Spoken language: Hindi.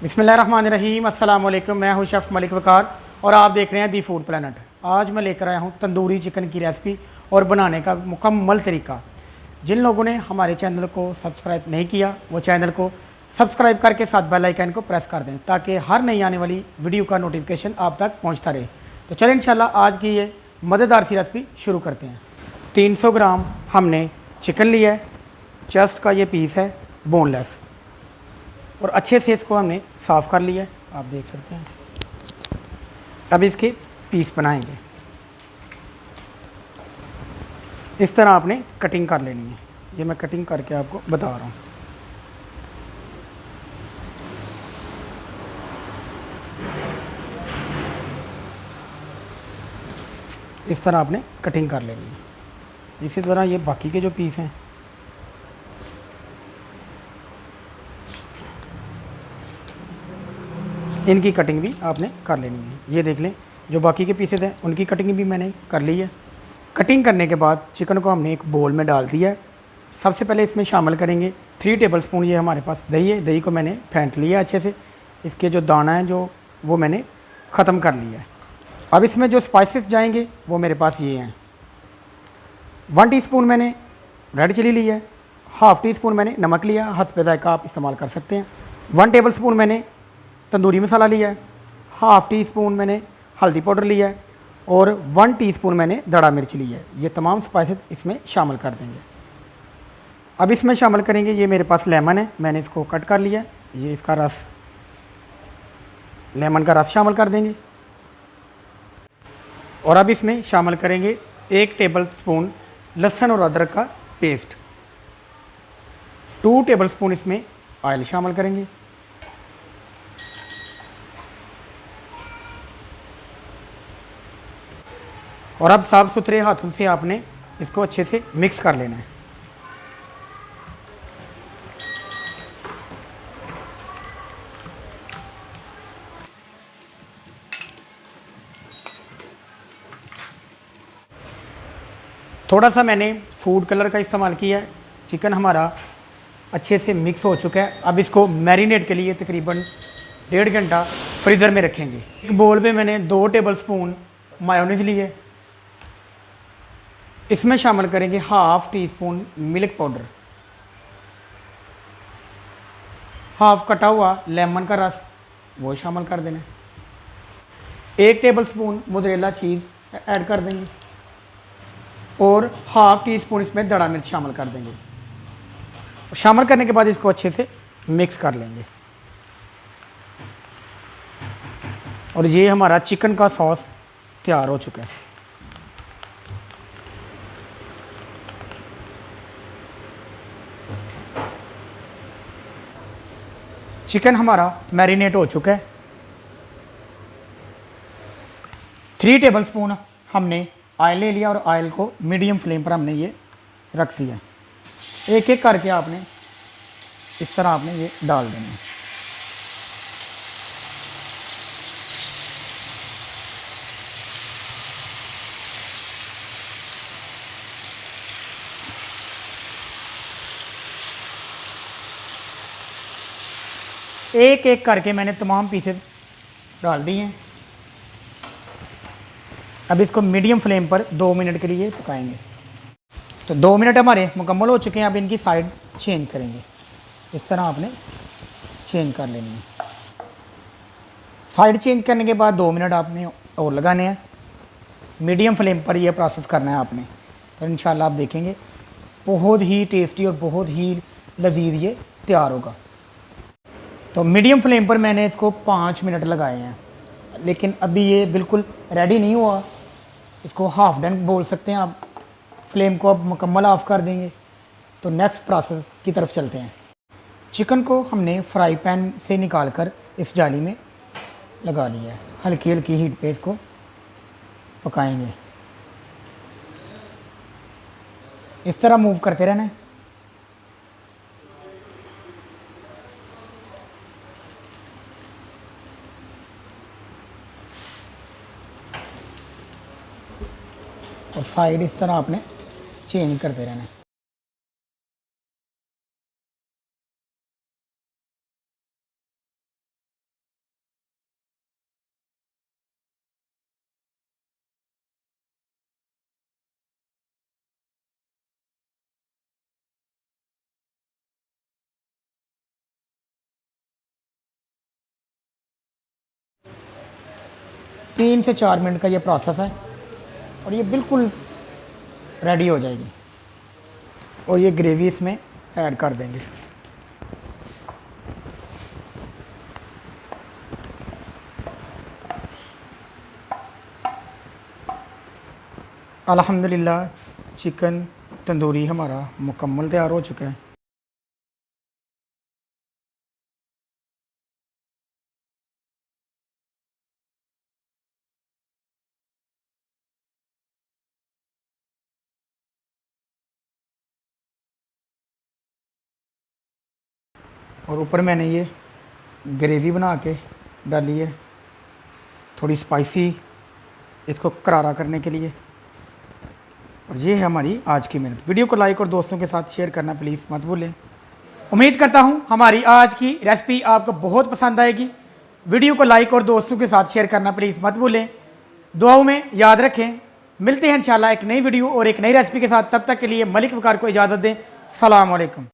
बिस्मिल्लाहिर्रहमानिर्रहीम अस्सलाम वालेकुम। मैं हूं शेफ़ मलिक वकार और आप देख रहे हैं दी फूड प्लानट। आज मैं लेकर आया हूं तंदूरी चिकन की रेसिपी और बनाने का मुकम्मल तरीका। जिन लोगों ने हमारे चैनल को सब्सक्राइब नहीं किया वो चैनल को सब्सक्राइब करके साथ बेल आइकन को प्रेस कर दें ताकि हर नई आने वाली वीडियो का नोटिफिकेशन आप तक पहुँचता रहे। तो चलें इंशाल्लाह आज की ये मज़ेदार सी रेसिपी शुरू करते हैं। 300 ग्राम हमने चिकन लिया है। चेस्ट का ये पीस है बोनलेस और अच्छे से इसको हमने साफ़ कर लिया है, आप देख सकते हैं। अब इसके पीस बनाएंगे। इस तरह आपने कटिंग कर लेनी है। ये मैं कटिंग करके आपको बता रहा हूँ। इस तरह आपने कटिंग कर लेनी है। इसी तरह ये बाकी के जो पीस हैं इनकी कटिंग भी आपने कर लेनी है। ये देख लें, जो बाकी के पीसेस हैं उनकी कटिंग भी मैंने कर ली है। कटिंग करने के बाद चिकन को हमने एक बोल में डाल दिया है। सबसे पहले इसमें शामिल करेंगे 3 टेबलस्पून ये हमारे पास दही है। दही को मैंने फेंट लिया अच्छे से। इसके जो दाना है जो वो मैंने ख़त्म कर लिया है। अब इसमें जो स्पाइसेस जाएंगे वो मेरे पास ये हैं। 1 टीस्पून मैंने रेड चिली ली है। हाफ़ टी स्पून मैंने नमक लिया, हस्बे ज़ायक़ा आप इस्तेमाल कर सकते हैं। 1 टेबलस्पून मैंने तंदूरी मसाला लिया है। हाफ़ टी स्पून मैंने हल्दी पाउडर लिया है और 1 टीस्पून मैंने दड़ा मिर्च लिया है। ये तमाम स्पाइसेस इसमें शामिल कर देंगे। अब इसमें शामिल करेंगे, ये मेरे पास लेमन है, मैंने इसको कट कर लिया है। ये इसका रस, लेमन का रस शामिल कर देंगे। और अब इसमें शामिल करेंगे 1 टेबलस्पून लहसुन और अदरक का पेस्ट। 2 टेबलस्पून इसमें ऑयल शामिल करेंगे। और अब साफ़ सुथरे हाथों से आपने इसको अच्छे से मिक्स कर लेना है। थोड़ा सा मैंने फूड कलर का इस्तेमाल किया है। चिकन हमारा अच्छे से मिक्स हो चुका है। अब इसको मैरिनेट के लिए तकरीबन 1.5 घंटा फ्रीज़र में रखेंगे। एक बोल में मैंने 2 टेबलस्पून मायोनीज़ ली है। इसमें शामिल करेंगे half tea spoon milk powder, half कटा हुआ लेमन का रस वो शामिल कर देना है। 1 टेबलस्पून मोज़रेला चीज़ ऐड कर देंगे और हाफ़ टी स्पून इसमें दड़ा मिर्च शामिल कर देंगे। शामिल करने के बाद इसको अच्छे से मिक्स कर लेंगे। और ये हमारा चिकन का सॉस तैयार हो चुका है। चिकन हमारा मैरिनेट हो चुका है। 3 टेबलस्पून हमने ऑयल ले लिया और ऑयल को मीडियम फ्लेम पर हमने ये रख दिया। एक एक करके आपने इस तरह आपने ये डाल देना है। एक एक करके मैंने तमाम पीसेस डाल दिए हैं। अब इसको मीडियम फ्लेम पर 2 मिनट के लिए पकाएंगे। तो 2 मिनट हमारे मुकम्मल हो चुके हैं। अब इनकी साइड चेंज करेंगे। इस तरह आपने चेंज कर लेनी है। साइड चेंज करने के बाद 2 मिनट आपने और लगाने हैं। मीडियम फ्लेम पर यह प्रोसेस करना है आपने। तो इंशाल्लाह आप देखेंगे बहुत ही टेस्टी और बहुत ही लजीज ये तैयार होगा। तो मीडियम फ्लेम पर मैंने इसको 5 मिनट लगाए हैं, लेकिन अभी ये बिल्कुल रेडी नहीं हुआ। इसको हाफ डन बोल सकते हैं आप। फ्लेम को अब मुकम्मल ऑफ़ कर देंगे। तो नेक्स्ट प्रोसेस की तरफ चलते हैं। चिकन को हमने फ्राई पैन से निकाल कर इस जाली में लगा लिया है। हल्की हल्की हीट पे इसको पकाएंगे। इस तरह मूव करते रहना है। और साइड इस तरह आपने चेंज करते रहना है। 3 से 4 मिनट का ये प्रोसेस है और ये बिल्कुल रेडी हो जाएगी। और ये ग्रेवी इसमें ऐड कर देंगे। अल्हम्दुलिल्लाह चिकन तंदूरी हमारा मुकम्मल तैयार हो चुका है। और ऊपर मैंने ये ग्रेवी बना के डाली है, थोड़ी स्पाइसी, इसको करारा करने के लिए। और ये है हमारी आज की मेहनत। वीडियो को लाइक और दोस्तों के साथ शेयर करना प्लीज़ मत भूलें। उम्मीद करता हूँ हमारी आज की रेसिपी आपको बहुत पसंद आएगी। वीडियो को लाइक और दोस्तों के साथ शेयर करना प्लीज़ मत भूलें। दुआओं में याद रखें। मिलते हैं इंशाल्लाह एक नई वीडियो और एक नई रेसिपी के साथ। तब तक के लिए मलिक वकार को इजाज़त दें। सलाम अलैकुम।